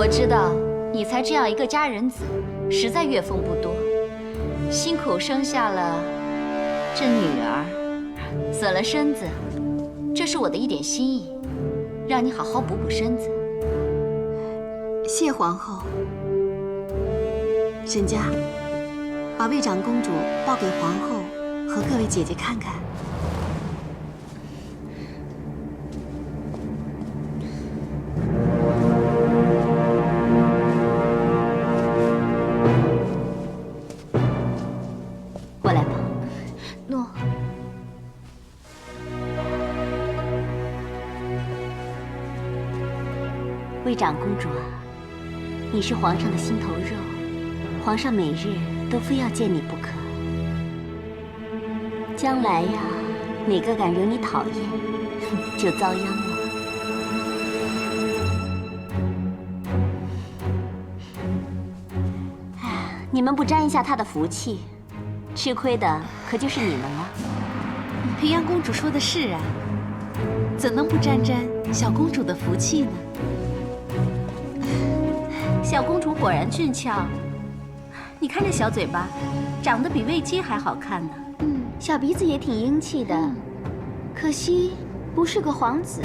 我知道你才这样一个佳人子，实在月丰不多，辛苦生下了这女儿，死了身子，这是我的一点心意，让你好好补补身子。谢皇后。沈家，把魏长公主抱给皇后和各位姐姐看看。我来吧。诺。魏长公主啊，你是皇上的心头肉，皇上每日都非要见你不可。将来呀，哪个敢惹你讨厌，就遭殃了。哎，你们不沾一下他的福气，吃亏的可就是你们了。平阳公主说的是啊，怎能不沾小公主的福气呢？小公主果然俊俏，你看这小嘴巴，长得比魏姬还好看呢。小鼻子也挺英气的，可惜不是个皇子。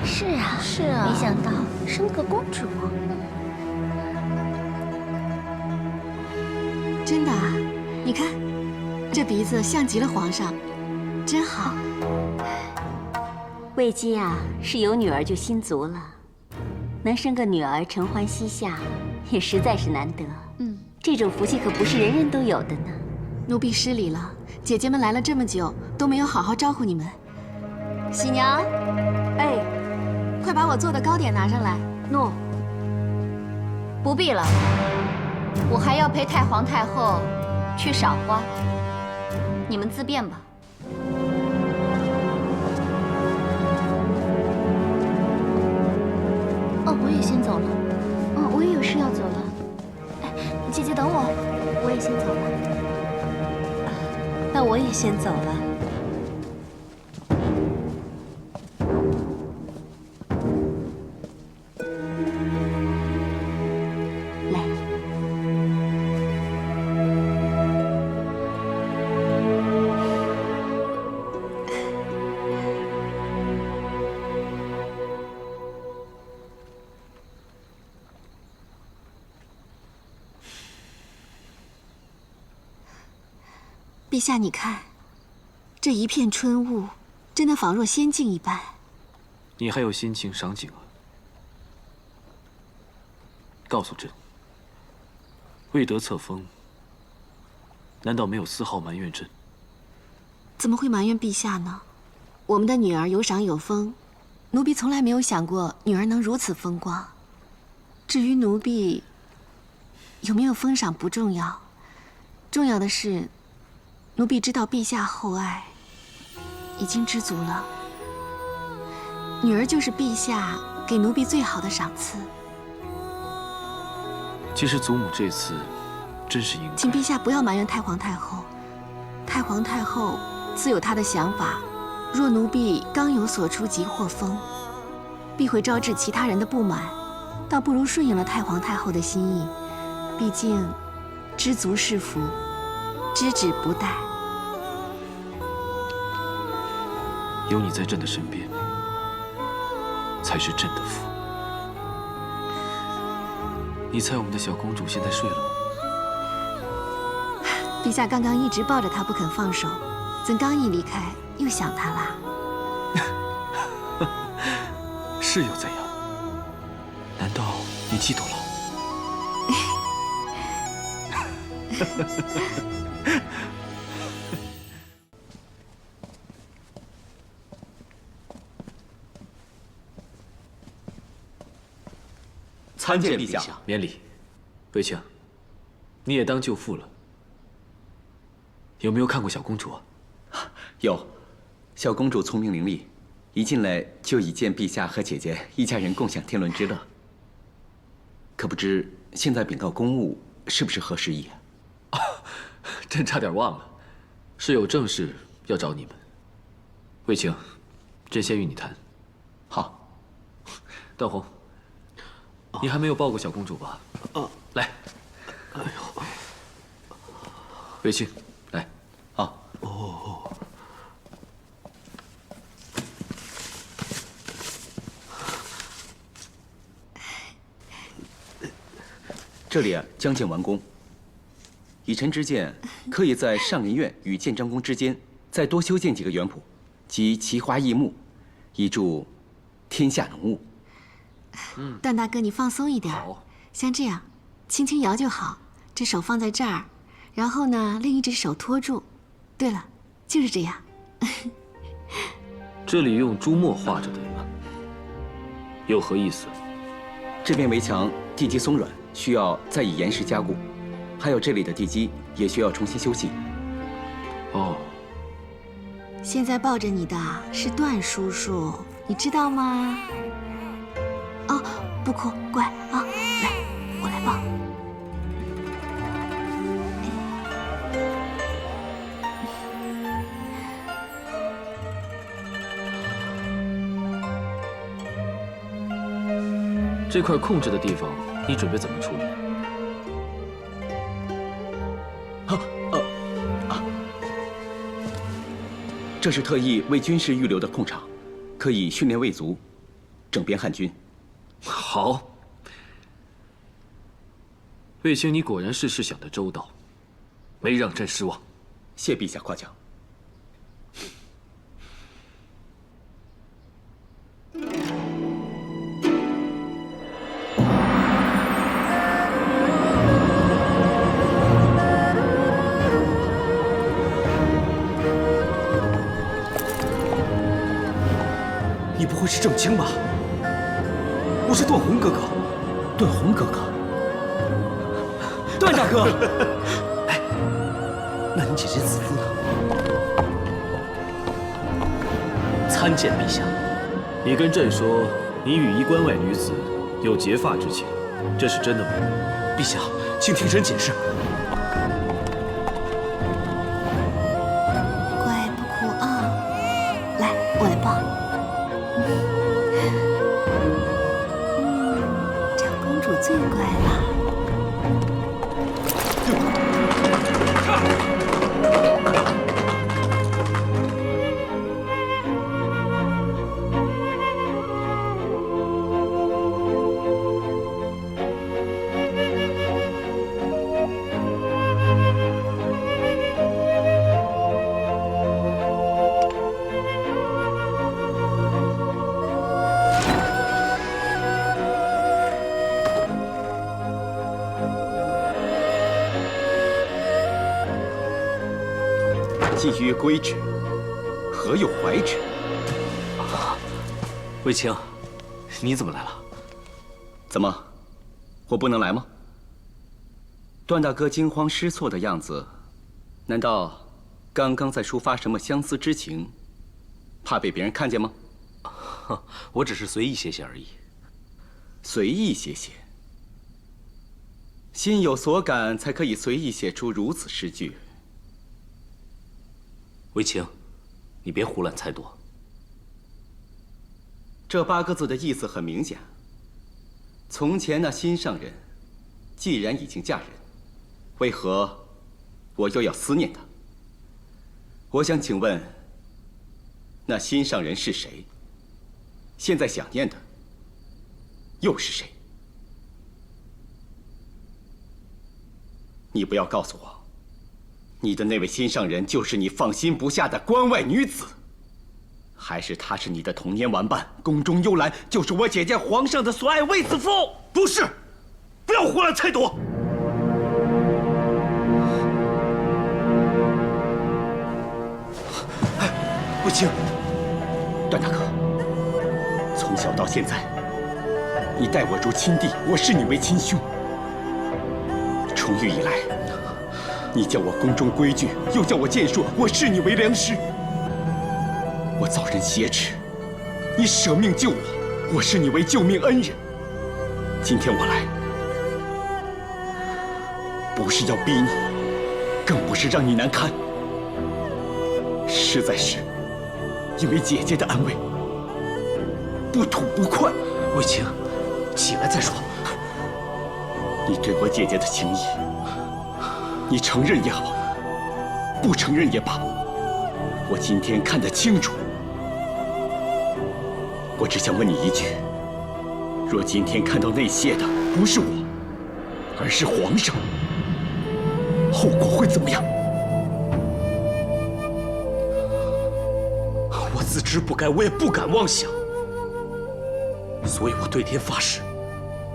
是啊，是啊，没想到生个公主。真的啊，你看，这鼻子像极了皇上，真好。魏姬啊，是有女儿就心足了，能生个女儿承欢膝下，也实在是难得。这种福气可不是人人都有的呢。奴婢失礼了，姐姐们来了这么久，都没有好好招呼你们。喜娘，哎，快把我做的糕点拿上来。诺。不必了，我还要陪太皇太后去赏花，你们自便吧。哦，我也先走了。我也有事要走了。哎，姐姐等我，我也先走了。那我也先走了。来，陛下，你看，这一片春雾，真的仿若仙境一般。你还有心情赏景啊？告诉朕，未得册封，难道没有丝毫埋怨朕？怎么会埋怨陛下呢？我们的女儿有赏有封，奴婢从来没有想过女儿能如此风光。至于奴婢有没有封赏不重要，重要的是，奴婢知道陛下厚爱，已经知足了。女儿就是陛下给奴婢最好的赏赐。其实祖母这次真是应该。请陛下不要埋怨太皇太后，太皇太后自有她的想法。若奴婢刚有所出即获封，必会招致其他人的不满，倒不如顺应了太皇太后的心意。毕竟，知足是福，知止不殆。有你在朕的身边，才是朕的福。你猜我们的小公主现在睡了吗？陛下刚刚一直抱着她不肯放手，怎刚一离开又想她啦？是又怎样？难道你嫉妒了？参见陛下。免礼。魏庆，你也当舅父了，有没有看过小公主啊？有，小公主聪明伶俐，一进来就已见陛下和姐姐一家人共享天伦之乐。可不知现在禀告公务是不是合时宜啊？朕差点忘了，是有正事要找你们。魏庆，朕先与你谈。好。段宏。你还没有抱过小公主吧？来。哎呦，卫青，来。啊。这里将建完工。以臣之见，可以在上林苑与建章宫之间再多修建几个园圃，及奇花异木，以助天下农务。段大哥，你放松一点。好，像这样，轻轻摇就好。这手放在这儿，然后呢，另一只手托住。对了，就是这样。这里用朱墨画着的，有何意思？这边围墙地基松软，需要再以岩石加固，还有这里的地基也需要重新修葺。哦，现在抱着你的是段叔叔，你知道吗？哦，不哭，乖啊，来，我来抱。这块控制的地方，你准备怎么处理？这是特意为军事预留的空场，可以训练卫卒，整编汉军。好，卫青，你果然事事想得周到，没让朕失望。谢陛下夸奖。你不会是郑清吧？我是段宏哥哥。段宏哥哥，段大哥。哎，那你姐姐子夫呢？参见陛下。你跟朕说，你与一关外女子有结发之情，这是真的吗？陛下，请听朕解释。乖，不哭啊。来，我来抱。长公主最乖了。既曰归之，何有怀之？卫青，你怎么来了？怎么，我不能来吗？段大哥惊慌失措的样子，难道刚刚在抒发什么相思之情，怕被别人看见吗？我只是随意写写而已。随意写写，心有所感，才可以随意写出如此诗句。卫青，你别胡乱猜度。这8个字的意思很明显。从前那心上人，既然已经嫁人，为何我又要思念她？我想请问，那心上人是谁？现在想念的又是谁？你不要告诉我，你的那位心上人就是你放心不下的关外女子，还是她是你的童年玩伴，宫中幽兰，就是我姐姐皇上的所爱卫子夫？不是，不要胡乱猜度。卫青，段大哥，从小到现在，你待我如亲弟，我视你为亲兄。重育以来，你教我宫中规矩，又教我剑术，我视你为良师。我遭人挟持，你舍命救我，我视你为救命恩人。今天我来，不是要逼你，更不是让你难堪，实在是因为姐姐的安危，不吐不快。卫青，起来再说。你对我姐姐的情谊，你承认也好，不承认也罢，我今天看得清楚。我只想问你一句：若今天看到那些的不是我，而是皇上，后果会怎么样？我自知不该，我也不敢妄想，所以我对天发誓，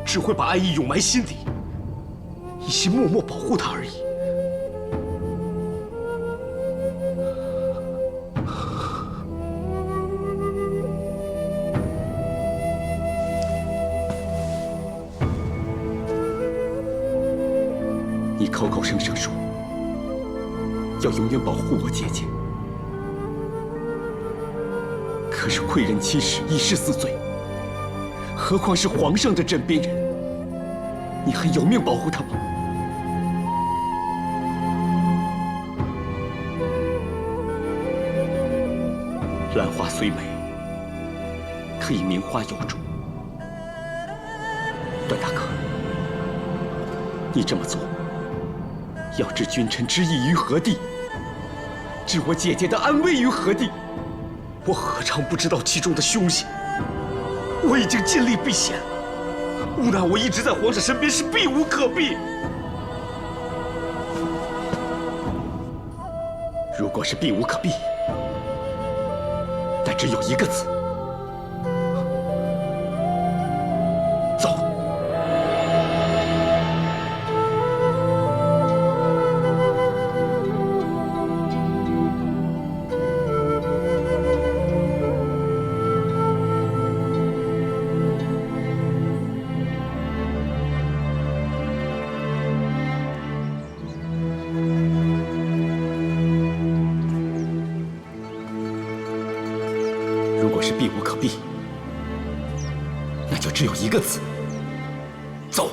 只会把爱意永埋心底，一心默默保护她而已。你口口声声说要永远保护我姐姐，可是贵人妻室已是死罪，何况是皇上的枕边人，你还有命保护她吗？兰花虽美，可以名花有主。段大哥，你这么做，要置君臣之义于何地？置我姐姐的安危于何地？我何尝不知道其中的凶险？我已经尽力避险，无奈我一直在皇上身边，是避无可避。如果是避无可避，但只有一个字：走。如果是避无可避，那就只有一个字：走。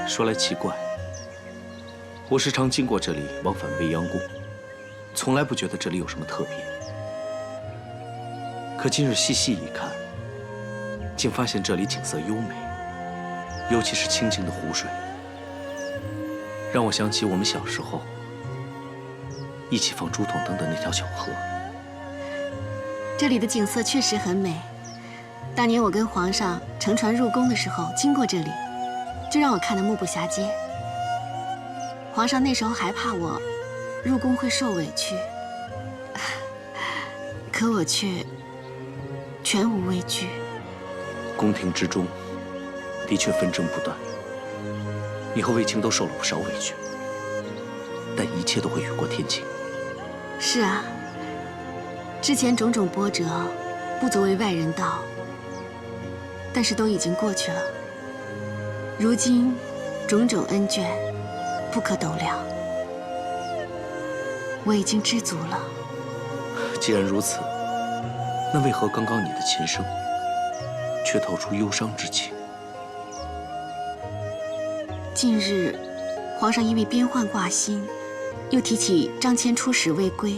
说来奇怪，我时常经过这里，往返未央宫，从来不觉得这里有什么特别。可今日细细一看，竟发现这里景色优美，尤其是清清的湖水，让我想起我们小时候一起放竹筒灯的那条小河。这里的景色确实很美。当年我跟皇上乘船入宫的时候，经过这里，就让我看得目不暇接。皇上那时候还怕我入宫会受委屈，可我却全无畏惧。宫廷之中的确纷争不断，你和卫青都受了不少委屈，但一切都会雨过天晴。是啊，之前种种波折，不足为外人道，但是都已经过去了。如今种种恩眷，不可斗量，我已经知足了。既然如此，那为何刚刚你的琴声却透出忧伤之情？近日，皇上因为边患挂心，又提起张骞出使未归，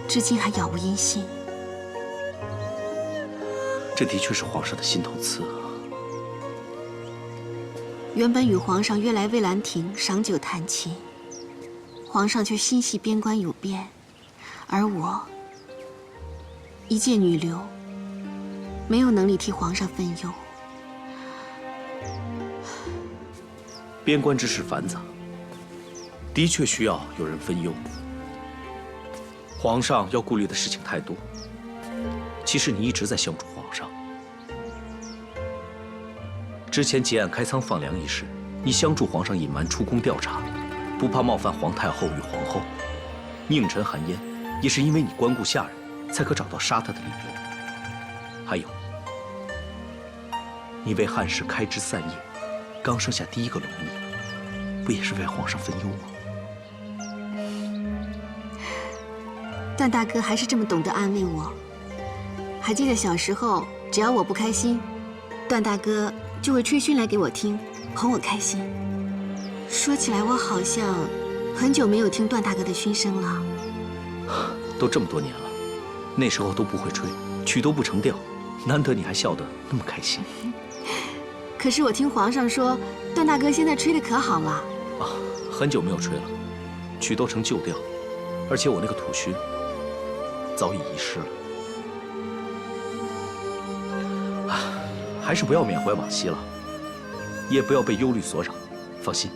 至今还杳无音信。这的确是皇上的心头刺啊。原本与皇上约来蔚兰亭赏酒弹琴，皇上却心系边关有变，而我一介女流，没有能力替皇上分忧。边关之事繁杂，的确需要有人分忧。皇上要顾虑的事情太多，其实你一直在相助皇上。之前结案开仓放粮一事，你相助皇上隐瞒出宫调查，不怕冒犯皇太后与皇后。宁臣韩嫣，也是因为你关顾下人，才可找到杀他的理由。还有，你为汉室开枝散叶，刚生下第一个龙裔，不也是为皇上分忧吗？段大哥还是这么懂得安慰我。还记得小时候，只要我不开心，段大哥就会吹嘘来给我听，哄我开心。说起来，我好像很久没有听段大哥的嘘声了。都这么多年了，那时候都不会吹，曲都不成调，难得你还笑得那么开心。可是我听皇上说，段大哥现在吹得可好了。啊，很久没有吹了，曲都成旧调，而且我那个土埙早已遗失了。啊，还是不要缅怀往昔了，也不要被忧虑所扰。放心，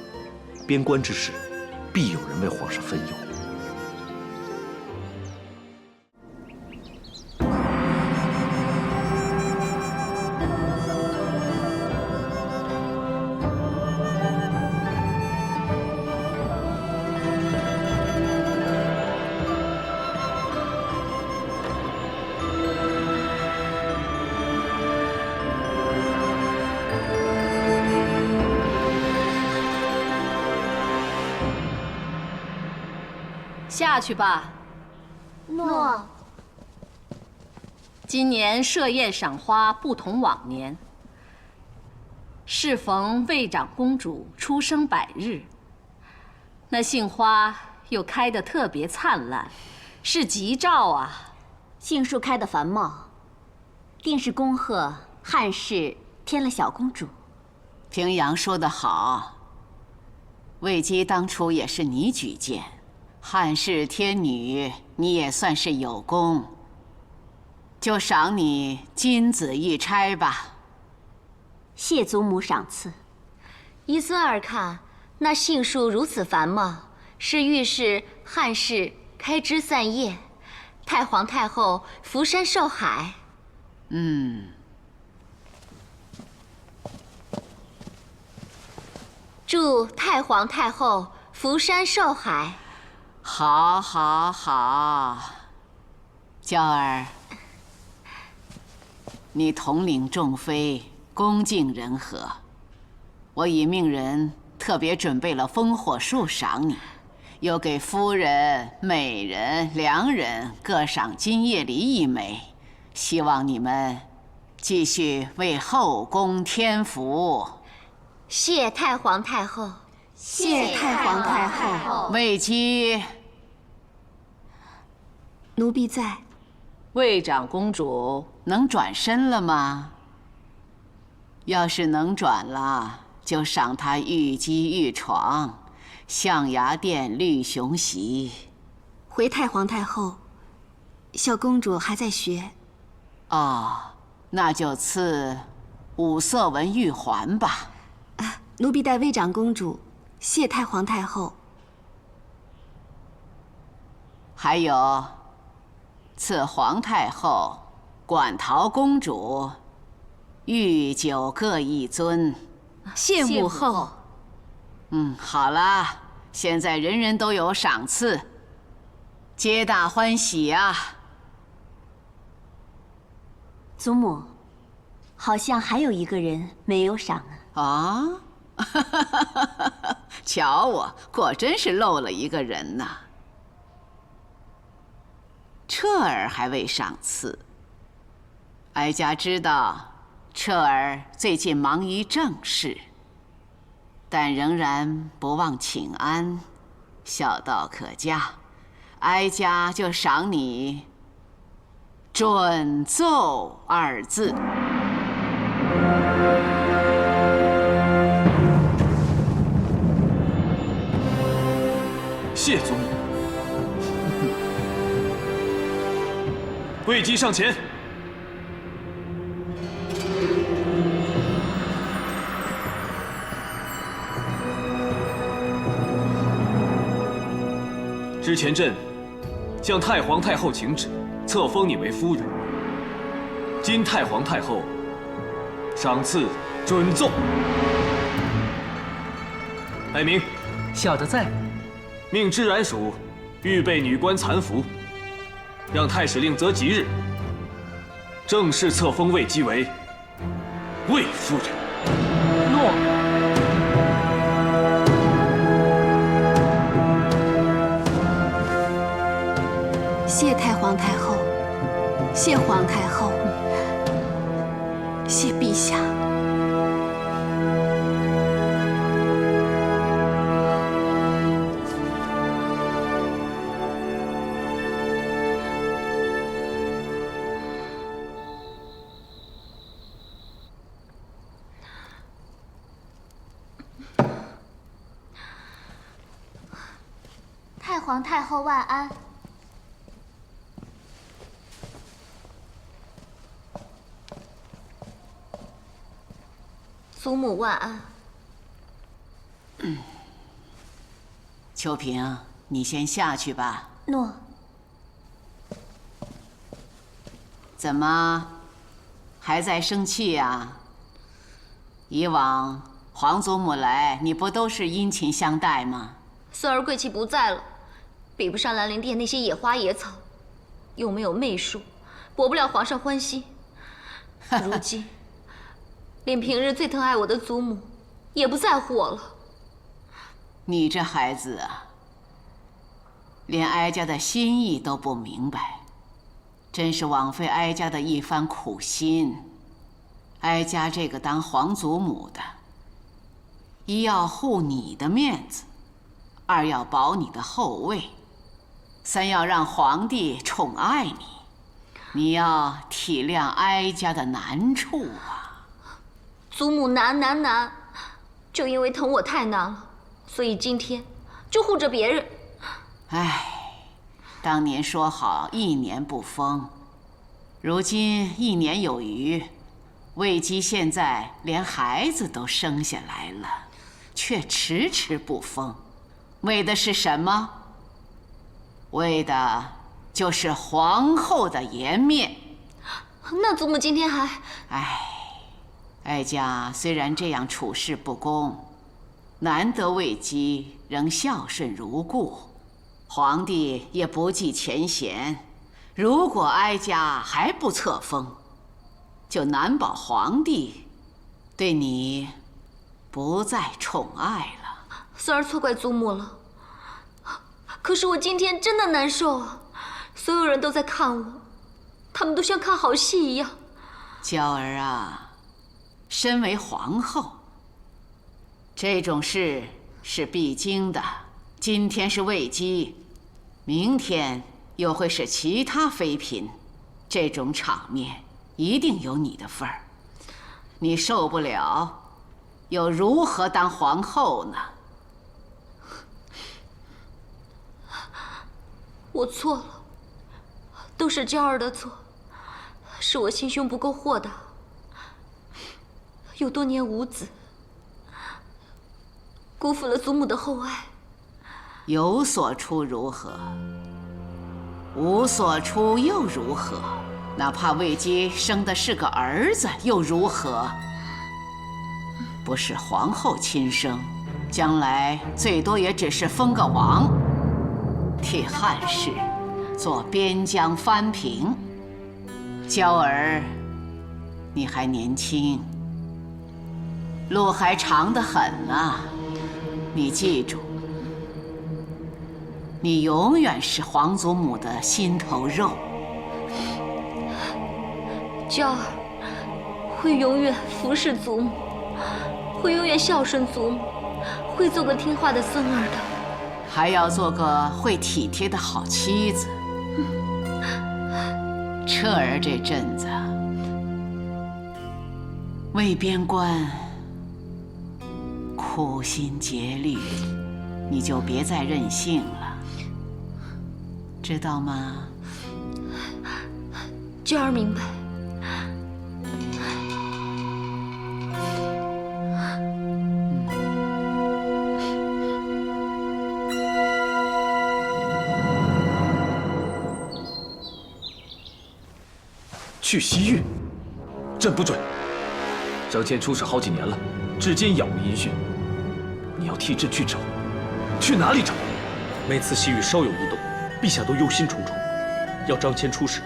边关之事，必有人为皇上分忧。下去吧。诺。今年设宴赏花不同往年，适逢魏长公主出生100日，那杏花又开得特别灿烂，是吉兆啊！杏树开得繁茂，定是恭贺汉室添了小公主。平阳说得好，魏姬当初也是你举荐。汉室添女，你也算是有功，就赏你金子一钗吧。谢祖母赏赐。依孙儿看，那杏树如此繁茂，是预示汉室开枝散叶，太皇太后福山寿海。祝太皇太后福山寿海。好，好，好，娇儿，你统领众妃，恭敬人和，我已命人特别准备了烽火树赏你，又给夫人、美人2人各赏金叶梨1枚，希望你们继续为后宫添福。谢太皇太后。谢太皇太后。魏姬，奴婢在。魏长公主能转身了吗？要是能转了，就赏她玉姬玉床，象牙殿绿熊席。回太皇太后，小公主还在学。哦，那就赐5色纹玉环吧。奴婢代魏长公主谢太皇太后。还有，赐皇太后、馆陶公主御酒各1樽。谢母后。好了，现在人人都有赏赐，皆大欢喜啊！祖母，好像还有一个人没有赏呢。啊？瞧我，果真是漏了一个人呐。彻儿还未赏赐。哀家知道，彻儿最近忙于政事，但仍然不忘请安，孝道可嘉。哀家就赏你“准奏”2字。谢祖母。魏姬上前。之前朕向太皇太后请旨，册封你为夫人。今太皇太后赏赐准奏。哀明，小的在。命知然署预备女官残服，让太史令择吉日，正式册封魏姬为魏夫人。诺。谢太皇太后，谢皇太后，谢陛下。太皇太后万安。祖母万安。秋萍，你先下去吧。诺。怎么，还在生气呀？以往皇祖母来，你不都是殷勤相待吗？孙儿贵戚不在了，比不上兰陵殿那些野花野草，又没有媚术，博不了皇上欢心。如今，连平日最疼爱我的祖母，也不在乎我了。你这孩子啊，连哀家的心意都不明白，真是枉费哀家的一番苦心。哀家这个当皇祖母的，一要护你的面子，二要保你的后位，三要让皇帝宠爱你。你要体谅哀家的难处啊！祖母难，就因为疼我太难了，所以今天就护着别人。唉，当年说好1年不封，如今1年有余，魏姬现在连孩子都生下来了，却迟迟不封，为的是什么？为的就是皇后的颜面。那祖母今天还……哀家虽然这样处事不公，难得魏姬仍孝顺如故，皇帝也不计前嫌。如果哀家还不册封，就难保皇帝对你不再宠爱了。孙儿错怪祖母了，可是我今天真的难受啊！所有人都在看我，他们都像看好戏一样。娇儿啊，身为皇后，这种事是必经的。今天是魏姬，明天又会是其他妃嫔，这种场面一定有你的份儿。你受不了，又如何当皇后呢？我错了，都是娇儿的错，是我心胸不够豁达，又多年无子，辜负了祖母的厚爱。有所出如何？无所出又如何？哪怕魏姬生的是个儿子又如何？不是皇后亲生，将来最多也只是封个王，替汉室做边疆藩平。娇儿，你还年轻，路还长得很呢。你记住，你永远是皇祖母的心头肉。娇儿会永远服侍祖母，会永远孝顺祖母，会做个听话的孙儿的，还要做个会体贴的好妻子。彻儿这阵子为边关苦心竭虑，你就别再任性了，知道吗？娇儿明白。去西域，朕不准。张骞出使好几年了，至今杳无音讯。你要替朕去找，去哪里找？每次西域稍有异动，陛下都忧心忡忡。要张骞出使，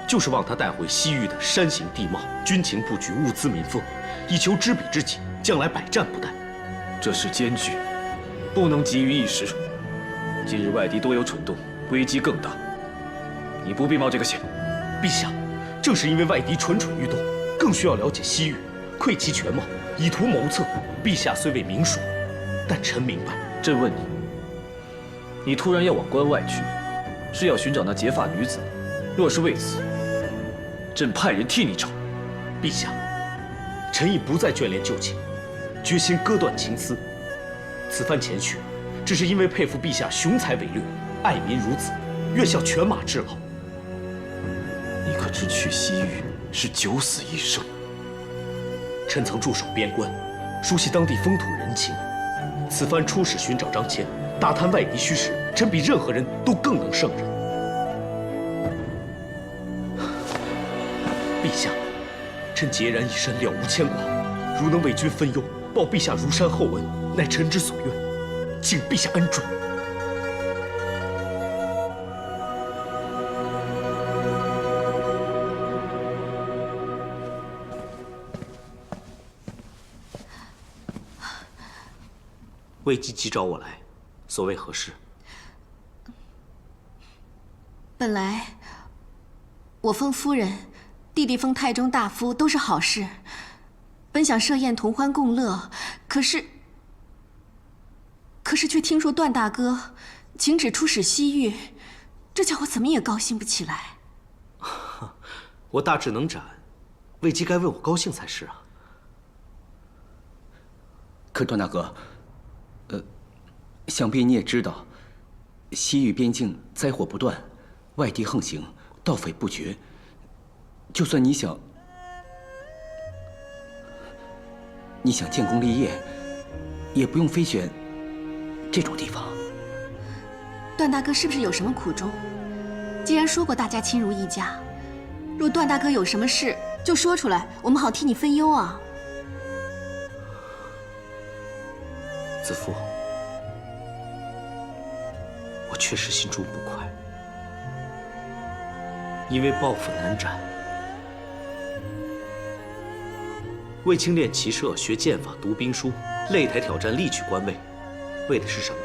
就是望他带回西域的山形地貌、军情布局、物资民丰，以求知彼知己，将来百战不殆。这事艰巨，不能急于一时。今日外敌多有蠢动，危机更大。你不必冒这个险。陛下，正是因为外敌蠢蠢欲动，更需要了解西域，窥其全貌，以图谋策。陛下虽未明说，但臣明白。朕问你，你突然要往关外去，是要寻找那结发女子？若是为此，朕派人替你找。陛下，臣已不再眷恋旧情，决心割断情丝。此番前去，只是因为佩服陛下雄才伟略，爱民如子，愿效犬马之劳。你可知去西域是九死一生？臣曾驻守边关，熟悉当地风土人情。此番出使寻找张骞，打探外敌虚实，臣比任何人都更能胜任。陛下，臣孑然一身，了无牵挂。如能为君分忧，报陛下如山厚恩，乃臣之所愿，请陛下恩准。魏姬急找我来，所谓何事？本来我封夫人，弟弟封太中大夫都是好事，本想设宴同欢共乐，可是却听说段大哥请旨出使西域，这叫我怎么也高兴不起来。我大志能展，魏姬该为我高兴才是啊。可段大哥，想必你也知道，西域边境灾祸不断，外敌横行，盗匪不绝。就算你想建功立业，也不用非选这种地方。段大哥是不是有什么苦衷？既然说过大家亲如一家，若段大哥有什么事，就说出来，我们好替你分忧啊。子父，我确实心中不快，因为抱负难展。卫青练骑射、学剑法、读兵书，擂台挑战，力取官位，为的是什么？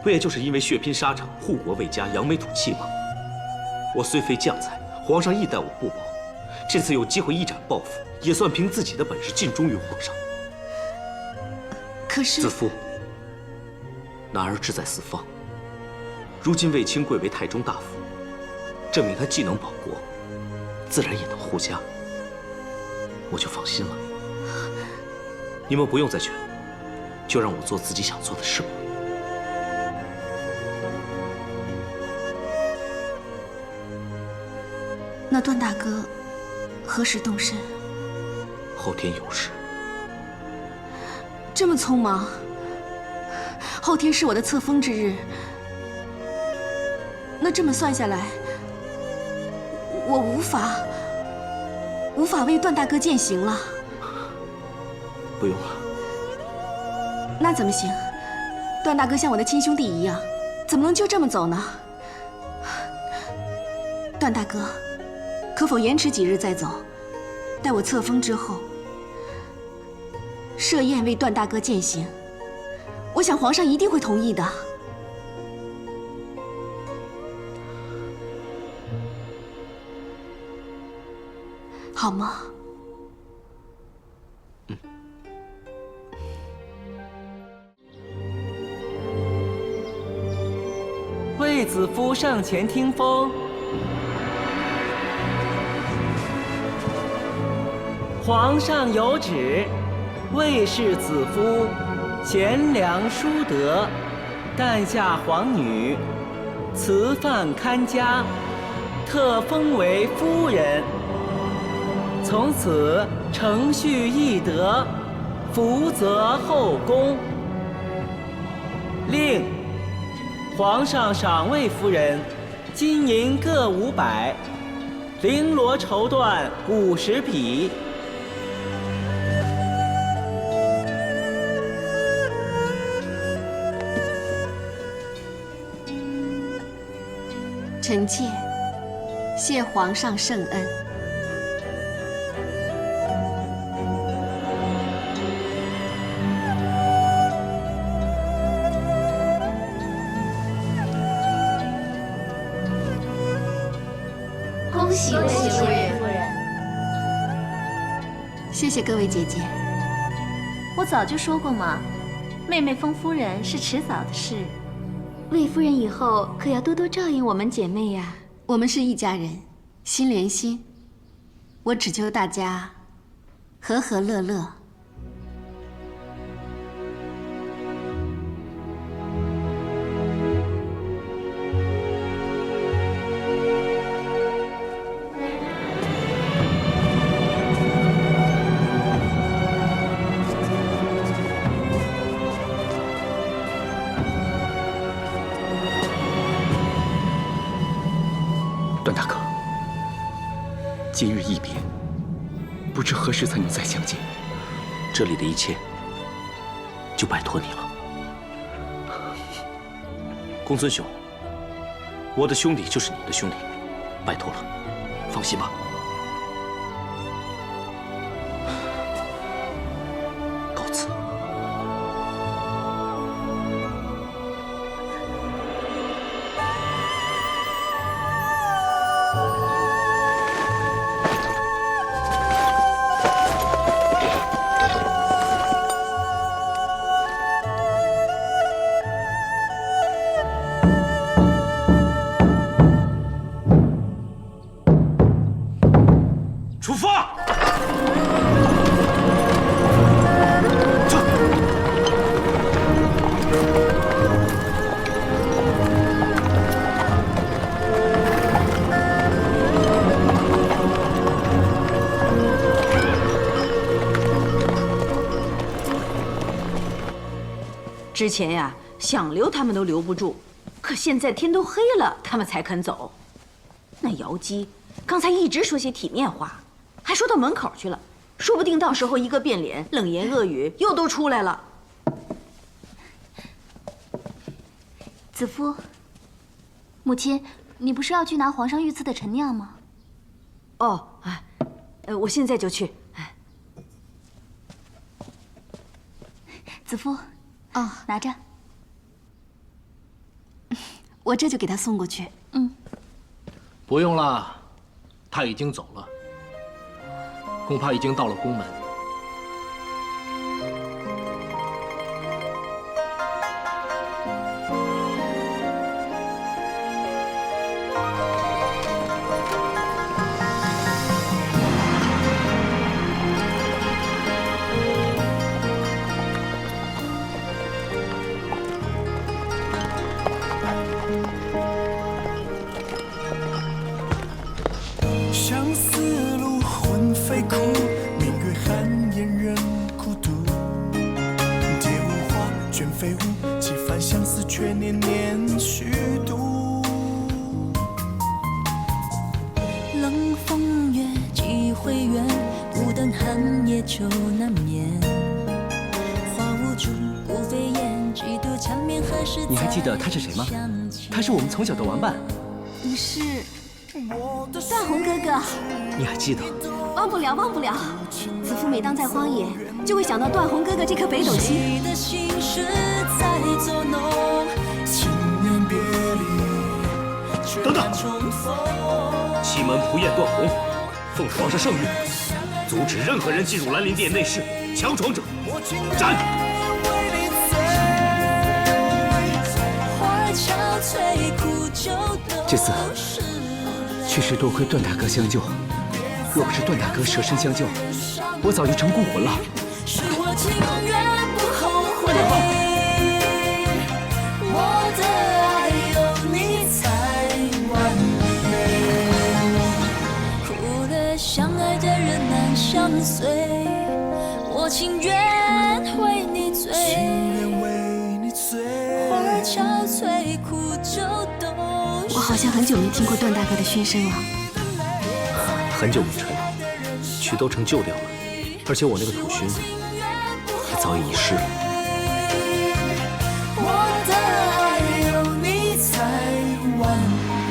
不也就是因为血拼沙场，护国为家，扬眉吐气吗？我虽非将才，皇上亦待我不薄。这次有机会一展抱负，也算凭自己的本事尽忠于皇上。可是，子父，男儿志在四方。如今卫青贵为太中大夫，证明他既能保国，自然也能护家，我就放心了。你们不用再劝，就让我做自己想做的事吧。那段大哥何时动身？后天有事。这么匆忙？后天是我的册封之日，那这么算下来，我无法为段大哥践行了。不用了。那怎么行？段大哥像我的亲兄弟一样，怎么能就这么走呢？段大哥，可否延迟几日再走？待我册封之后，设宴为段大哥饯行，我想皇上一定会同意的。好吗？卫子夫上前听风。皇上有旨，卫氏子夫贤良淑德，诞下皇女，慈范看家，特封为夫人。从此承续义德，福泽后宫。令皇上赏卫夫人金银各500，绫罗绸缎50匹。臣妾谢皇上圣恩。恭喜魏夫人！谢谢各位姐姐。我早就说过嘛，妹妹封夫人是迟早的事。魏夫人以后可要多多照应我们姐妹呀。我们是一家人，心连心。我只求大家和和乐乐。段大哥，今日一别，不知何时才能再相见。这里的一切就拜托你了。公孙兄，我的兄弟就是你的兄弟，拜托了，放心吧。告辞。出发！之前呀，想留他们都留不住，可现在天都黑了，他们才肯走。那瑶姬刚才一直说些体面话，还说到门口去了，说不定到时候一个变脸，冷言恶语又都出来了。子夫，母亲，你不是要去拿皇上御赐的陈酿吗？哦，我现在就去。子夫，哦，拿着。我这就给他送过去。不用了，他已经走了，恐怕已经到了宫门。相思路魂飞苦，明月寒烟人孤独。蝶舞花，卷飞舞，几番相思却年年虚度。冷风月，几回圆，孤灯寒夜秋难眠。花无主，孤飞燕，几度缠绵何时？你还记得他是谁吗？他是我们从小的玩伴。你是段宏哥哥。你还记得？忘不了，忘不了。子夫每当在荒野，就会想到段宏哥哥这颗北斗星。等等！西门仆宴段宏，奉皇上圣谕，阻止任何人进入兰陵殿内室，强闯者斩！这次确实多亏段大哥相救，若不是段大哥舍身相救，我早就成孤魂了。是我情愿不后悔，我的爱有你才完美。苦了相爱的人难相随，我情愿为你醉，花儿憔悴苦酒都。我好像很久没听过段大哥的嘘声了。很久无尘，曲都成旧调了，而且我那个土勋也早已遗失了。我的爱有你才完美。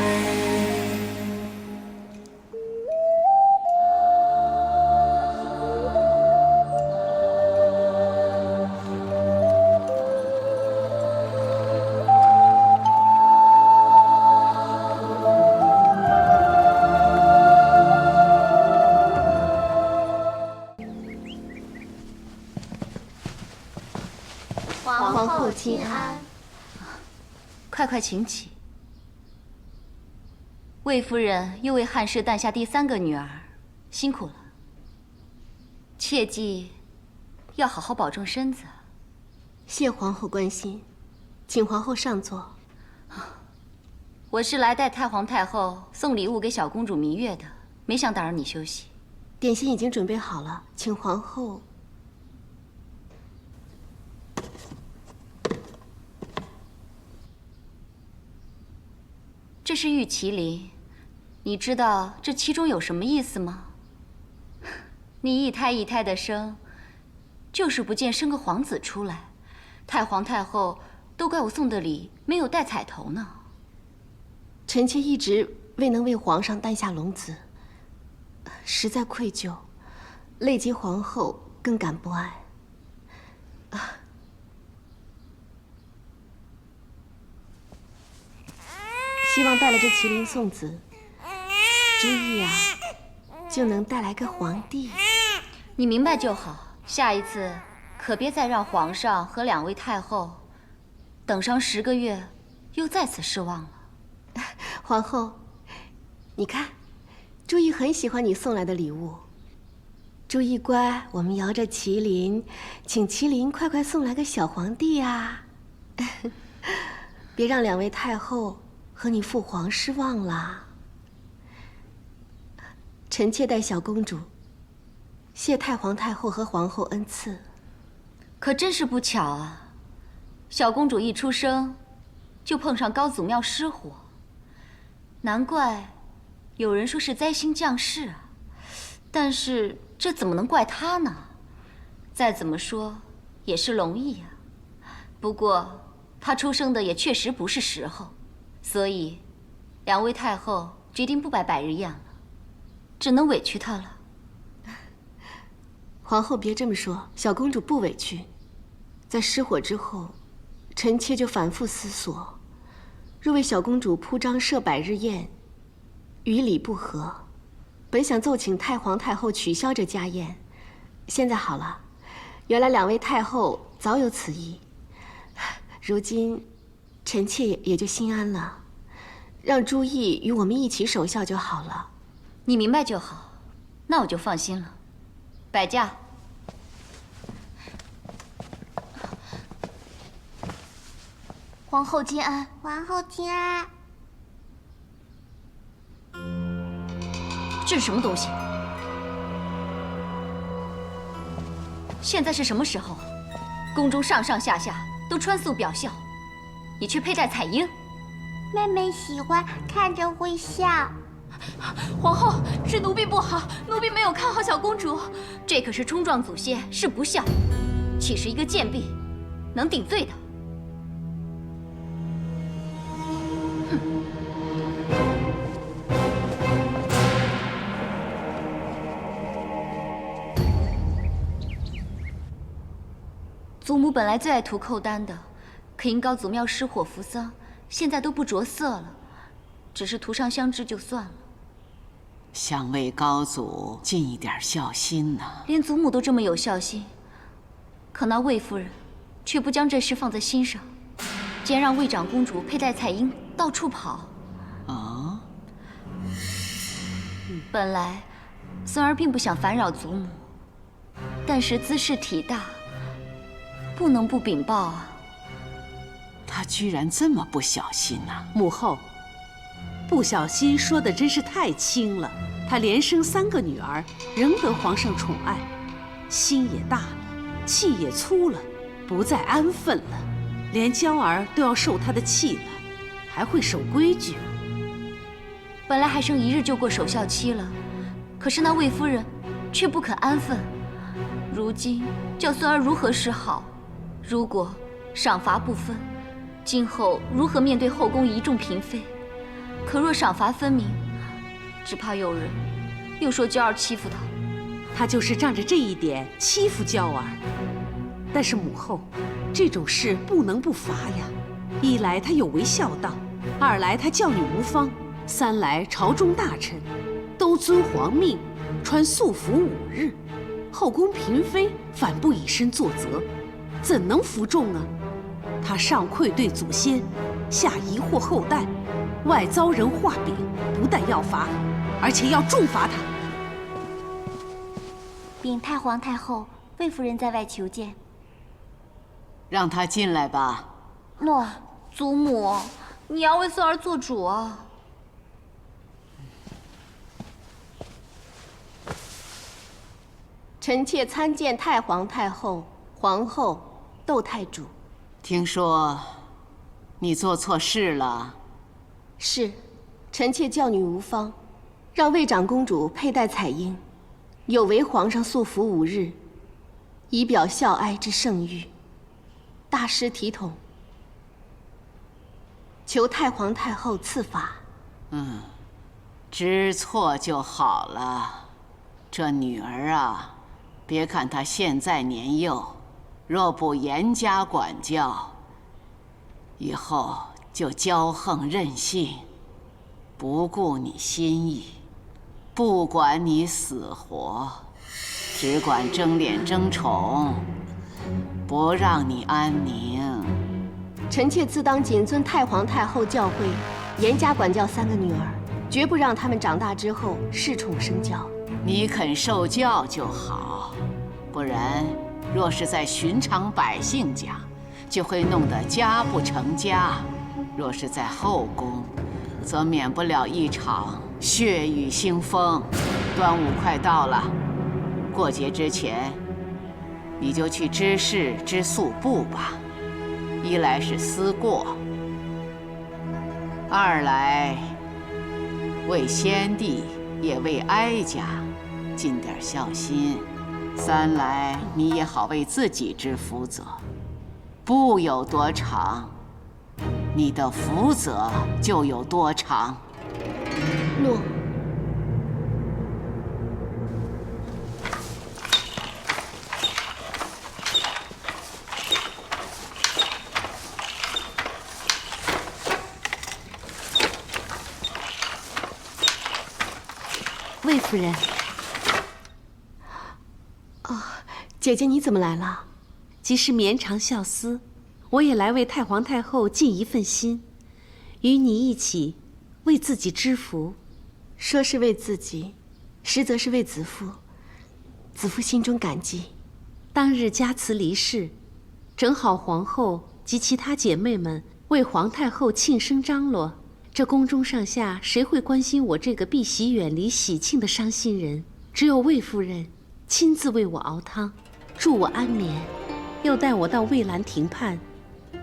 金安。快快请起。魏夫人又为汉室诞下第3个女儿，辛苦了。切记要好好保重身子。谢皇后关心，请皇后上座。我是来带太皇太后送礼物给小公主芈月的，没想打扰你休息。点心已经准备好了，请皇后。这是玉麒麟，你知道这其中有什么意思吗？你一胎一胎的生，就是不见生个皇子出来，太皇太后都怪我送的礼没有带彩头呢。臣妾一直未能为皇上诞下龙子，实在愧疚，累及皇后更感不安。希望带了这麒麟送子，朱毅啊，就能带来个皇帝。你明白就好，下一次可别再让皇上和2位太后等上10个月，又再次失望了。皇后，你看，朱毅很喜欢你送来的礼物。朱毅乖，我们摇着麒麟，请麒麟快快送来个小皇帝啊！别让2位太后和你父皇失望了。臣妾带小公主，谢太皇太后和皇后恩赐。可真是不巧啊，小公主一出生，就碰上高祖庙失火，难怪有人说是灾星降世啊。但是这怎么能怪她呢？再怎么说也是龙裔啊。不过她出生的也确实不是时候。所以，2位太后决定不摆百日宴了，只能委屈她了。皇后别这么说，小公主不委屈。在失火之后，臣妾就反复思索，若为小公主铺张设百日宴，与礼不合，本想奏请太皇太后取消这家宴。现在好了，原来2位太后早有此意，如今臣妾也就心安了，让朱毅与我们一起守孝就好了。你明白就好，那我就放心了。摆驾。皇后金安，皇后金安，这是什么东西？现在是什么时候？宫中上上下下都穿素表孝，你却佩戴彩缨。妹妹喜欢，看着会笑。皇后，是奴婢不好，奴婢没有看好小公主。这可是冲撞祖先，是不孝，岂是一个贱婢能顶罪的？祖母本来最爱涂寇丹的，可因高祖庙失火扶丧，现在都不着色了，只是涂上香脂就算了。想为高祖尽一点孝心呢。连祖母都这么有孝心，可那魏夫人却不将这事放在心上，竟然让魏长公主佩戴彩缨到处跑。啊？本来孙儿并不想烦扰祖母，但是姿势体大，不能不禀报啊。他居然这么不小心呐！母后，不小心说的真是太轻了。她连生3个女儿，仍得皇上宠爱，心也大了，气也粗了，不再安分了，连娇儿都要受她的气了，还会守规矩。本来还剩1日就过守孝期了，可是那魏夫人却不肯安分，如今叫孙儿如何是好？如果赏罚不分，今后如何面对后宫一众嫔妃？可若赏罚分明，只怕有人又说娇儿欺负她。她就是仗着这一点欺负娇儿。但是母后，这种事不能不罚呀。一来她有违孝道，二来她教女无方，三来朝中大臣都遵皇命，穿素服5日，后宫嫔妃反不以身作则，怎能服众啊？他上愧对祖先，下疑惑后代，外遭人画饼，不但要罚，而且要重罚他。禀太皇太后，魏夫人在外求见。让她进来吧。诺，祖母，你要为孙儿做主啊！臣妾参见太皇太后、皇后、窦太主。听说你做错事了。是，臣妾教女无方，让魏长公主佩戴彩缨，有违皇上素服5日，以表孝哀之圣谕，大失体统，求太皇太后赐罚。知错就好了。这女儿啊，别看她现在年幼，若不严加管教，以后就骄横任性，不顾你心意，不管你死活，只管争脸争宠，不让你安宁。臣妾自当谨遵太皇太后教诲，严加管教3个女儿，绝不让她们长大之后恃宠生骄。你肯受教就好，不然若是在寻常百姓家，就会弄得家不成家；若是在后宫，则免不了一场血雨腥风。端午快到了，过节之前，你就去知事、知宿部吧。一来是思过，二来为先帝也为哀家尽点孝心，三来你也好为自己之福泽。布有多长，你的福泽就有多长。诺。魏夫人。姐姐，你怎么来了？即是绵长孝思，我也来为太皇太后尽一份心，与你一起为自己知福。说是为自己，实则是为子父。子父心中感激。当日嘉慈离世，正好皇后及其他姐妹们为皇太后庆生张罗，这宫中上下谁会关心我这个避喜远离喜庆的伤心人？只有魏夫人亲自为我熬汤，助我安眠，又带我到蔚蓝亭畔，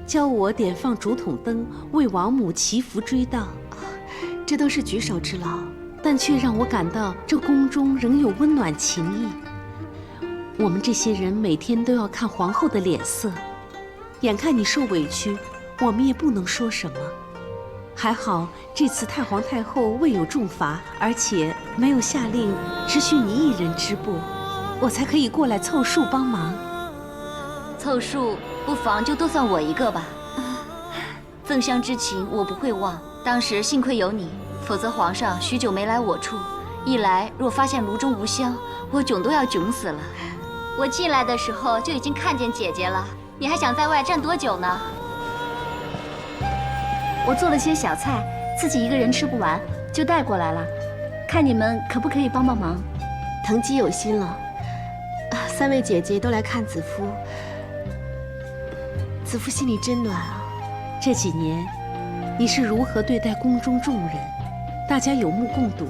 教我点放竹筒灯，为王母祈福追悼。这都是举手之劳，但却让我感到这宫中仍有温暖情谊。我们这些人每天都要看皇后的脸色，眼看你受委屈，我们也不能说什么。还好这次太皇太后未有重罚，而且没有下令只许你一人织布，我才可以过来凑数帮忙。凑数不妨就多算我一个吧。赠香之情我不会忘，当时幸亏有你，否则皇上许久没来我处，一来若发现炉中无香，我窘都要窘死了。我进来的时候就已经看见姐姐了，你还想在外站多久呢？我做了些小菜，自己一个人吃不完，就带过来了。看你们可不可以帮帮忙？藤姬有心了。3位姐姐都来看子夫，子夫心里真暖啊。这几年，你是如何对待宫中众人，大家有目共睹。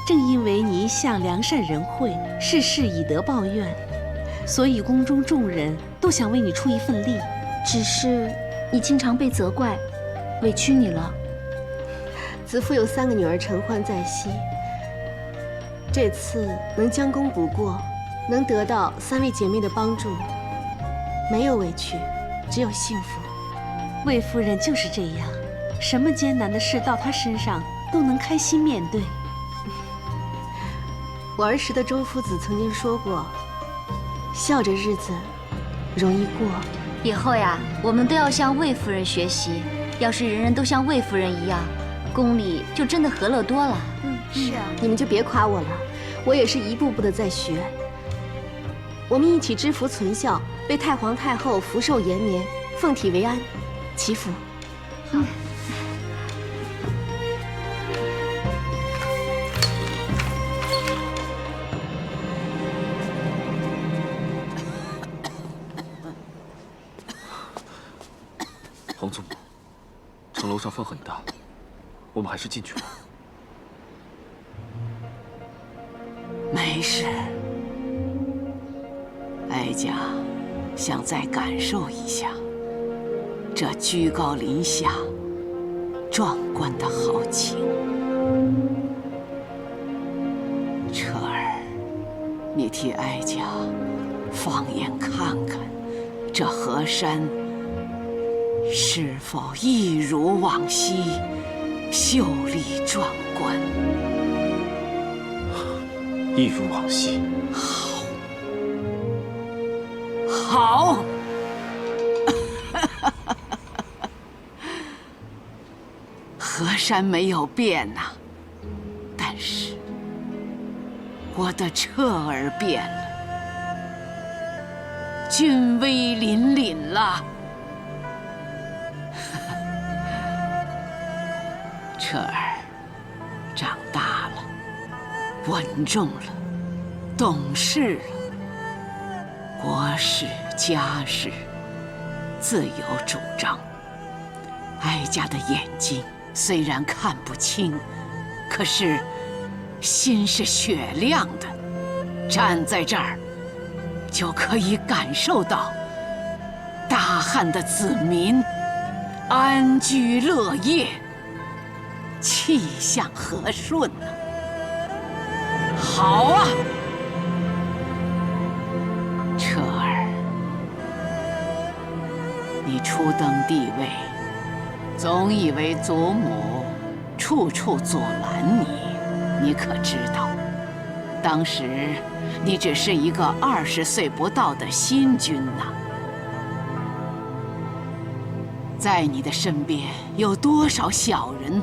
正因为你一向良善仁惠，事事以德报怨，所以宫中众人都想为你出一份力。只是你经常被责怪，委屈你了。子夫有3个女儿承欢在膝，这次能将功补过，能得到3位姐妹的帮助，没有委屈，只有幸福。魏夫人就是这样，什么艰难的事到她身上都能开心面对。我儿时的周夫子曾经说过，笑着日子容易过。以后呀，我们都要向魏夫人学习。要是人人都像魏夫人一样，宫里就真的和乐多了。是啊，你们就别夸我了，我也是一步步的在学。我们一起知福存孝，为太皇太后福寿延绵，奉体为安，祈福。好。皇祖母，城楼上风很大，我们还是进去吧。没事，哀家想再感受一下这居高临下、壮观的豪情。彻儿，你替哀家放眼看看，这河山是否一如往昔秀丽壮观？一如往昔。好。河山没有变呐，但是我的彻儿变了，俊威凛凛了。彻儿长大了，稳重了，懂事了，国事家事自有主张。哀家的眼睛虽然看不清，可是心是雪亮的，站在这儿就可以感受到大汉的子民安居乐业，气象和顺啊！好啊，彻儿，你初登帝位，总以为祖母处处阻拦你，你可知道？当时你只是一个20岁不到的新君呐，在你的身边有多少小人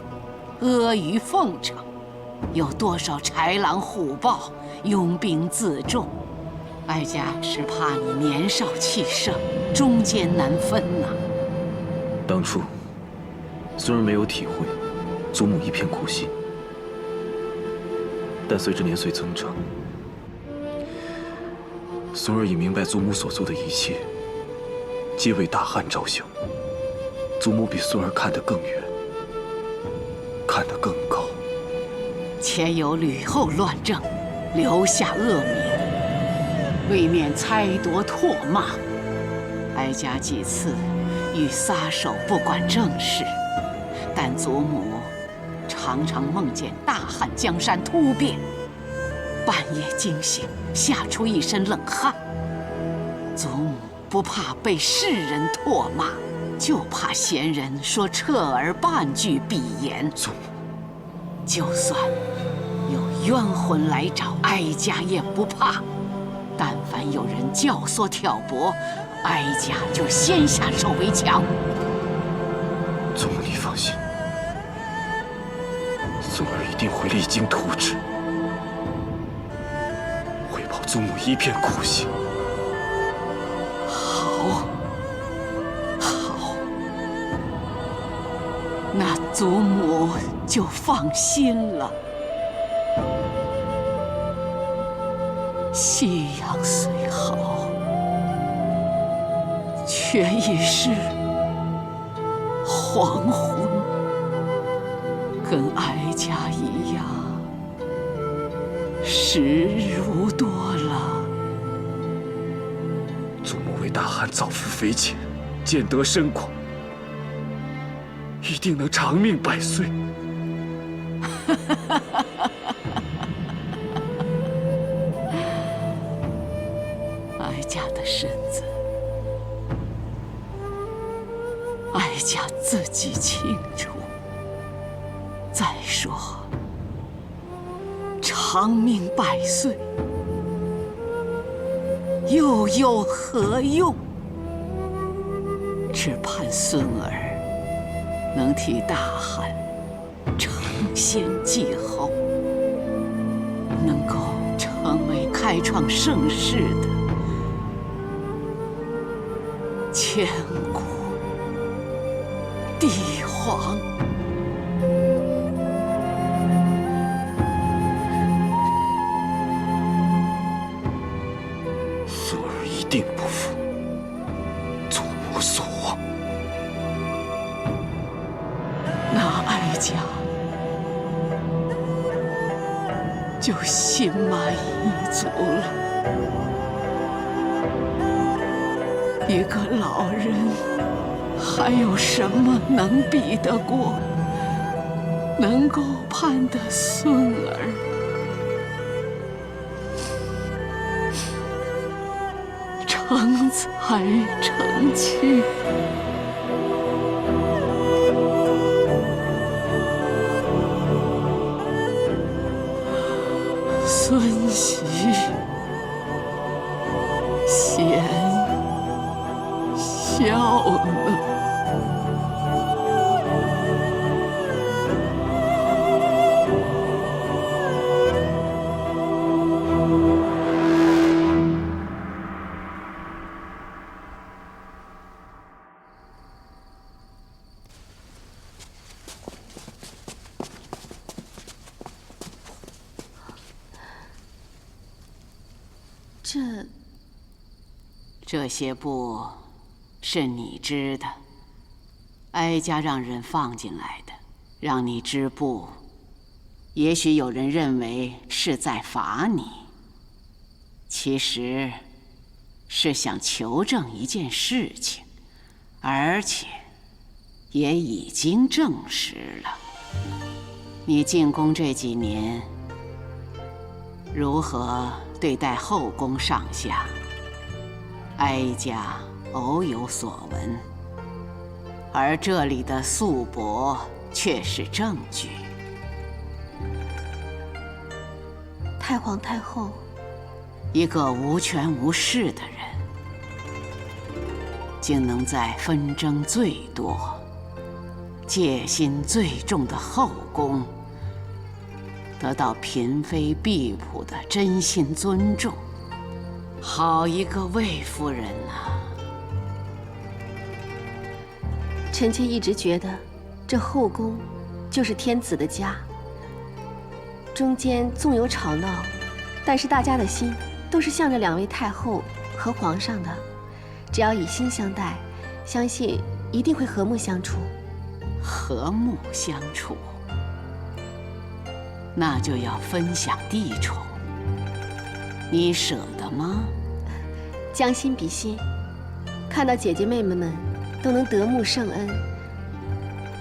阿谀奉承，有多少豺狼虎豹拥兵自重？哀家是怕你年少气盛，中间难分呐。当初虽然没有体会祖母一片苦心，但随着年岁增长，孙儿已明白祖母所做的一切皆为大汉着想。祖母比孙儿看得更远，看得更高。前有吕后乱政，留下恶名，为免猜夺唾骂，哀家几次欲撒手不管政事，但祖母常常梦见大汉江山突变，半夜惊醒，吓出一身冷汗。祖母不怕被世人唾骂，就怕闲人说彻儿半句鄙言。祖母，就算有冤魂来找，哀家也不怕。但凡有人教唆挑拨，哀家就先下手为强。祖母，你放心，孙儿一定会励精图治，回报祖母一片苦心。好，好，那祖母就放心了。夕阳虽好，却已是黄昏，跟哀家一样，时如多了。祖母为大汉造福匪浅，建德深广，一定能长命百岁。哀家的身子，哀家自己清楚。再说，长命百岁又有何用？只盼孙儿能替大汉承先继后，能够成为开创盛世的千古帝皇。孙儿一定不负祖母所望。那哀家就心满意足了。一个老人，还有什么能比得过能够盼的孙儿？成才成器。孙媳贤孝了。这些布是你织的，哀家让人放进来的，让你织布。也许有人认为是在罚你，其实是想求证一件事情，而且也已经证实了。你进宫这几年，如何对待后宫上下，哀家偶有所闻，而这里的素帛却是证据。太皇太后，一个无权无势的人，竟能在纷争最多、戒心最重的后宫，得到嫔妃婢仆的真心尊重。好一个魏夫人呐！臣妾一直觉得，这后宫就是天子的家。中间纵有吵闹，但是大家的心都是向着两位太后和皇上的。只要以心相待，相信一定会和睦相处。和睦相处，那就要分享帝宠。你舍得吗？将心比心，看到姐姐妹妹们都能得慕圣恩，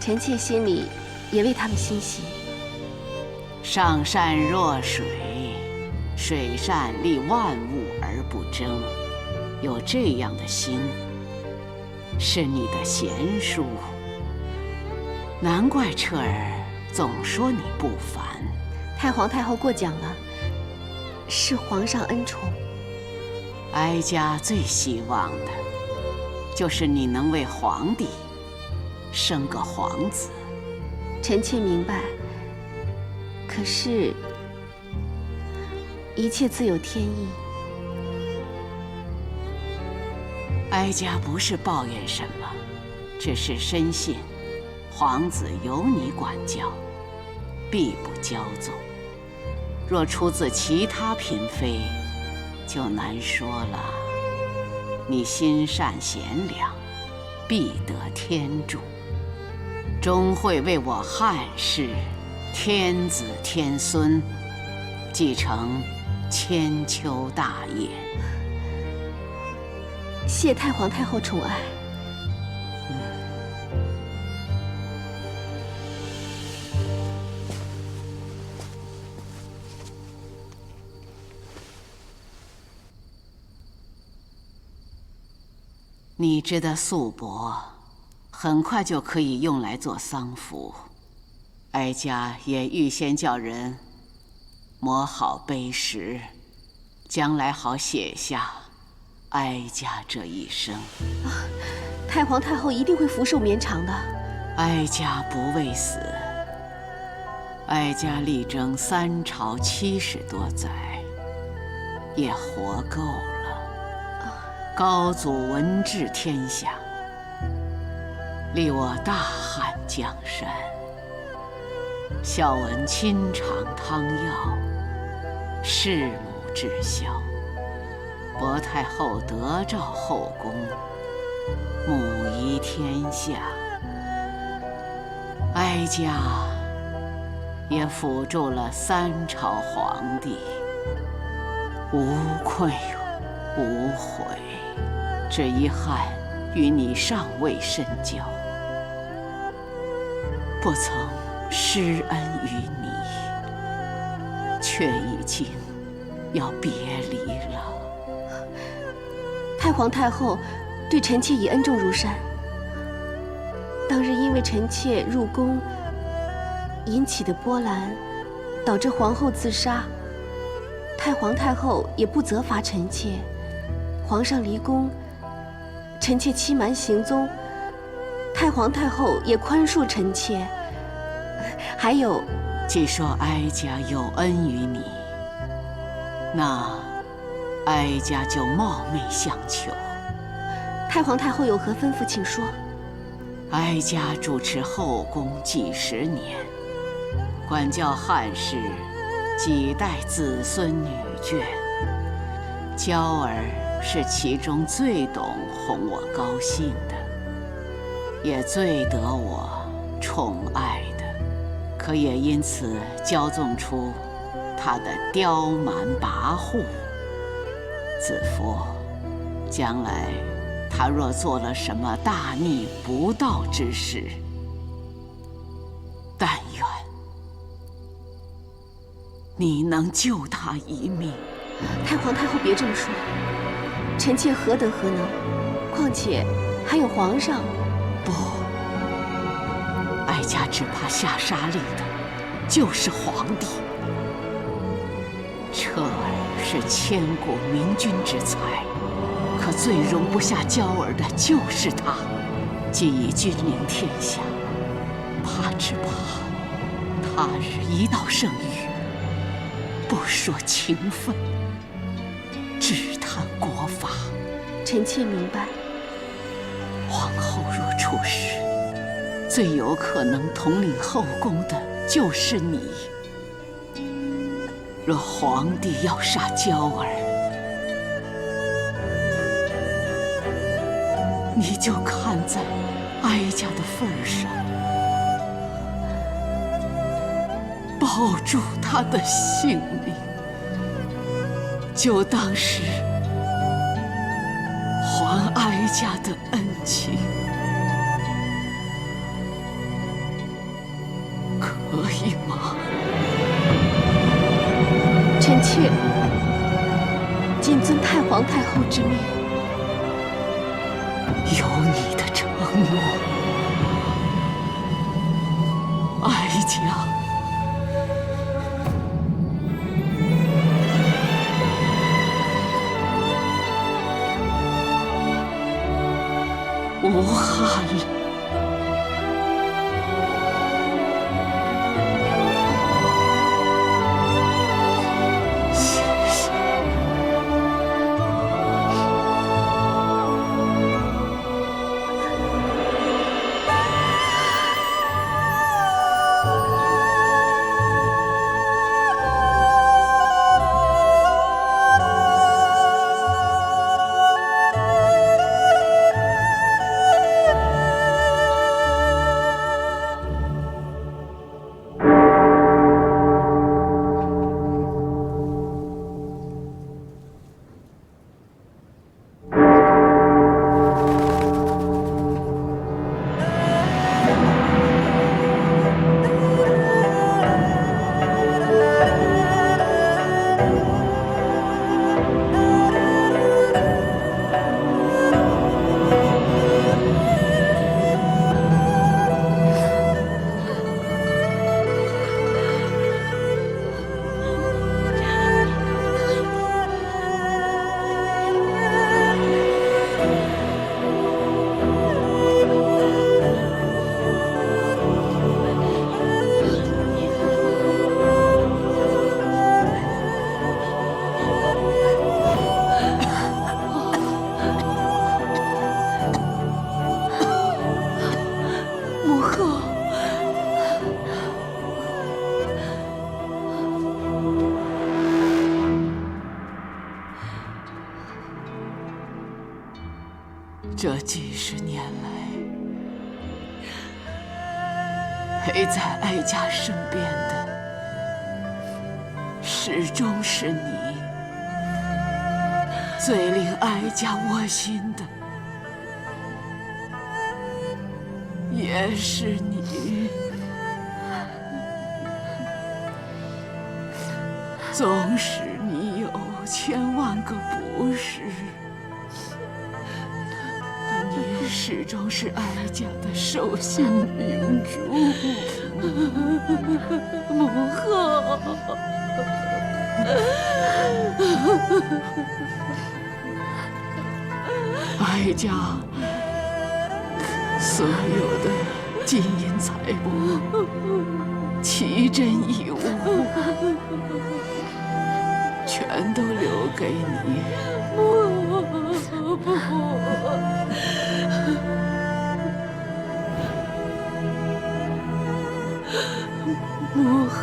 臣妾心里也为他们欣喜。上善若水，水善利万物而不争。有这样的心，是你的贤淑。难怪彻儿总说你不凡。太皇太后过奖了，是皇上恩宠。哀家最希望的，就是你能为皇帝生个皇子。臣妾明白，可是，一切自有天意。哀家不是抱怨什么，只是深信，皇子由你管教，必不骄纵。若出自其他嫔妃，就难说了。你心善贤良，必得天助，终会为我汉室天子天孙继承千秋大业。谢太皇太后宠爱。你织的素帛，很快就可以用来做丧服。哀家也预先叫人磨好碑石，将来好写下哀家这一生。太皇太后一定会福寿绵长的。哀家不畏死，哀家力争3朝70多载，也活够了。高祖文治天下，立我大汉江山。孝闻亲尝汤药，弑母至孝。薄太后得诏后宫，母仪天下。哀家也辅助了3朝皇帝，无愧无悔。只遗憾与你尚未深交，不曾施恩于你，却已经要别离了。太皇太后对臣妾已恩重如山。当日因为臣妾入宫引起的波澜，导致皇后自杀，太皇太后也不责罚臣妾。皇上离宫，臣妾欺瞒行踪，太皇太后也宽恕臣妾。还有，既说哀家有恩于你，那哀家就冒昧相求。太皇太后有何吩咐，请说。哀家主持后宫几10年，管教汉室几代子孙女眷，娇儿是其中最懂哄我高兴的，也最得我宠爱的，可也因此骄纵出她的刁蛮跋扈。子夫，将来他若做了什么大逆不道之事，但愿你能救他一命。太皇太后别这么说，臣妾何德何能？况且还有皇上。不，哀家只怕下杀令的就是皇帝。彻儿是千古明君之才，可最容不下娇儿的就是他。既已君临天下，只怕他日一道圣谕，不说情分，只谈国法。臣妾明白。皇后若出事，最有可能统领后宫的就是你。若皇帝要杀娇儿，你就看在哀家的份上，保住他的性命，就当是还哀家的恩情，可以吗？臣妾谨遵太皇太后之命。有你的承诺，哀家无憾了。这几十年来，陪在哀家身边的，始终是你。最令哀家窝心的，也是你。纵使你有千万个不是，但你始终是哀家的手心明珠。母后。哀家所有的金银财帛，奇珍异物，全都留给你。母后。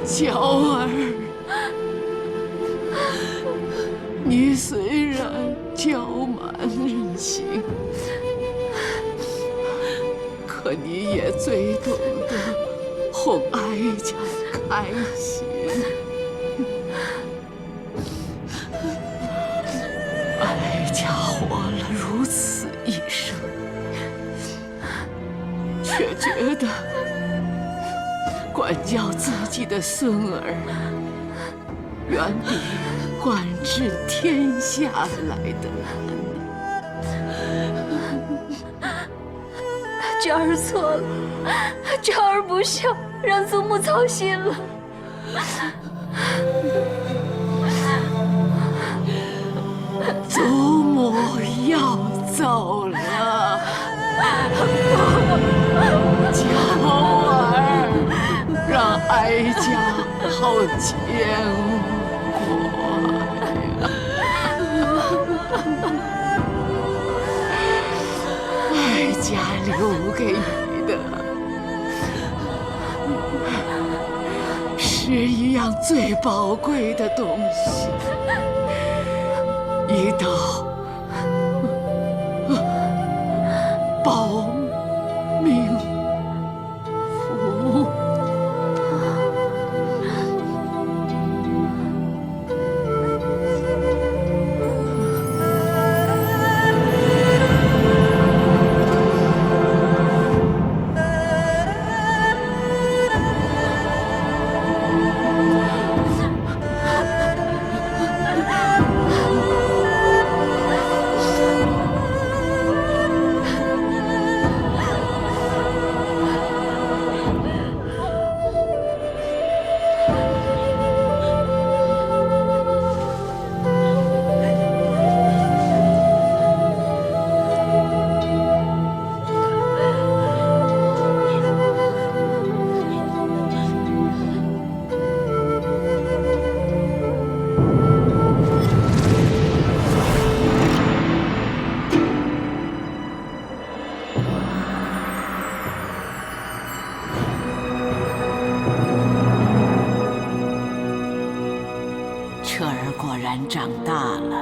娇儿，你虽然娇蛮任性，可你也最懂得哄哀家开心。哀家活了如此一生，却觉得管教自己的孙儿，远比管治天下来的难。娇儿错了，娇儿不孝，让祖母操心了。祖母要走了，娇儿。让哀家好牵挂呀！哀家留给你的，是一样最宝贵的东西，一道保命符。彻儿果然长大了，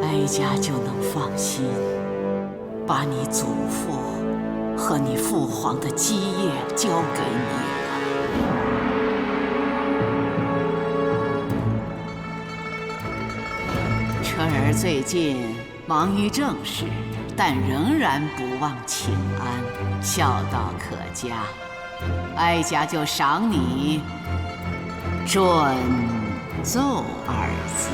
哀家就能放心，把你祖父和你父皇的基业交给你了。彻儿最近忙于政事，但仍然不忘请安，孝道可嘉。哀家就赏你准奏二字。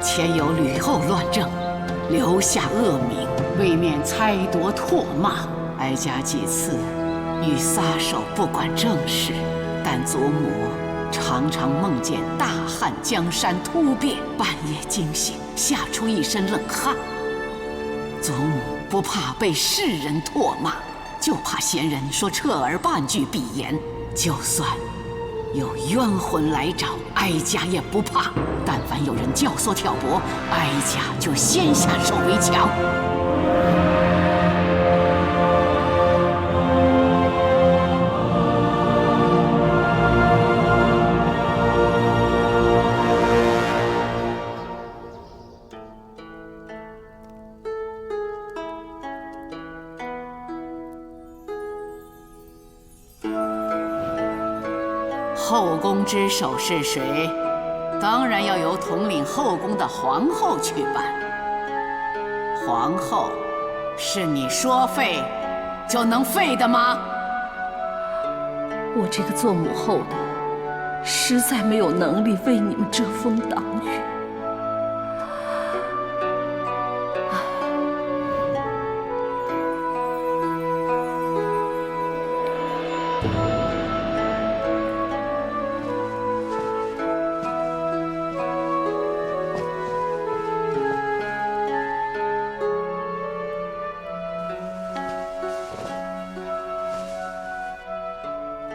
前有吕后乱政，留下恶名，为免猜夺唾骂，哀家几次欲撒手不管政事，但祖母常常梦见大汉江山突变，半夜惊醒，吓出一身冷汗。祖母不怕被世人唾骂，就怕闲人说彻儿半句鄙言。就算有冤魂来找，哀家也不怕。但凡有人教唆挑拨，哀家就先下手为强。后宫之首是谁？当然要由统领后宫的皇后去办。皇后，是你说废就能废的吗？我这个做母后的，实在没有能力为你们遮风挡雨。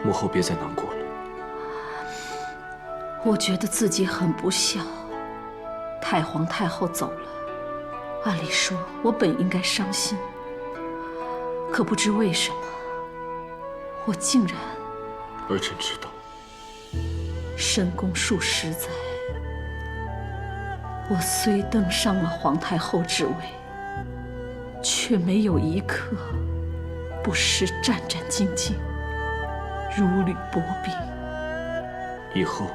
母后别再难过了。我觉得自己很不孝，太皇太后走了，按理说我本应该伤心，可不知为什么，我竟然……儿臣知道，深宫数十载，我虽登上了皇太后之位，却没有一刻不是战战兢兢，如履薄冰。以后，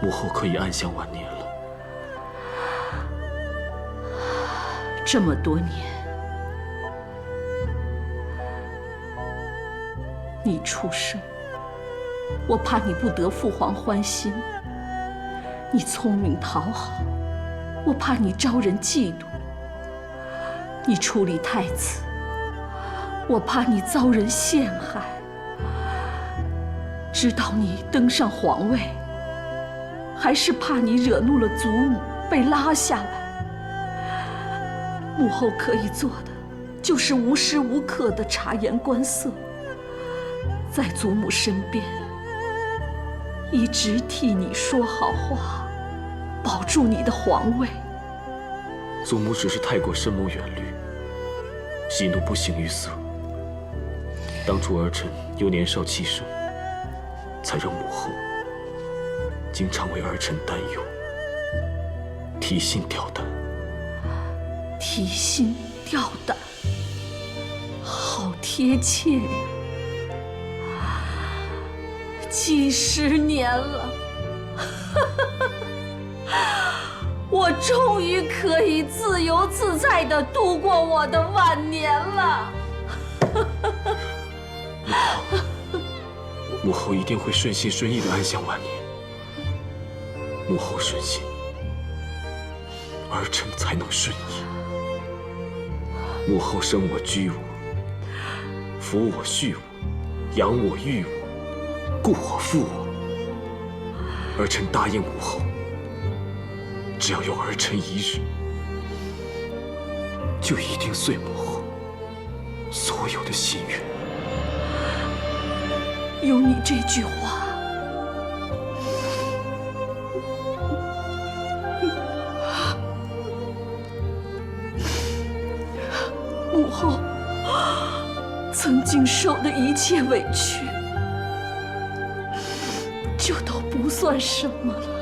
母后可以安享晚年了。这么多年，你出生，我怕你不得父皇欢心；你聪明讨好，我怕你招人嫉妒；你处理太子，我怕你遭人陷害。直到你登上皇位，还是怕你惹怒了祖母，被拉下来。母后可以做的，就是无时无刻的察言观色，在祖母身边，一直替你说好话，保住你的皇位。祖母只是太过深谋远虑，喜怒不形于色。当初儿臣又年少气盛，才让母后经常为儿臣担忧，提心吊胆。提心吊胆，好贴切呀！几十年了，我终于可以自由自在地度过我的晚年了。母后一定会顺心顺意的安享晚年。母后顺心，儿臣才能顺意。母后生我居我，抚我恤我，养我育我，顾我负我。儿臣答应母后，只要有儿臣一日，就一定遂母后所有的心愿。有你这句话，母后曾经受的一切委屈，就都不算什么了。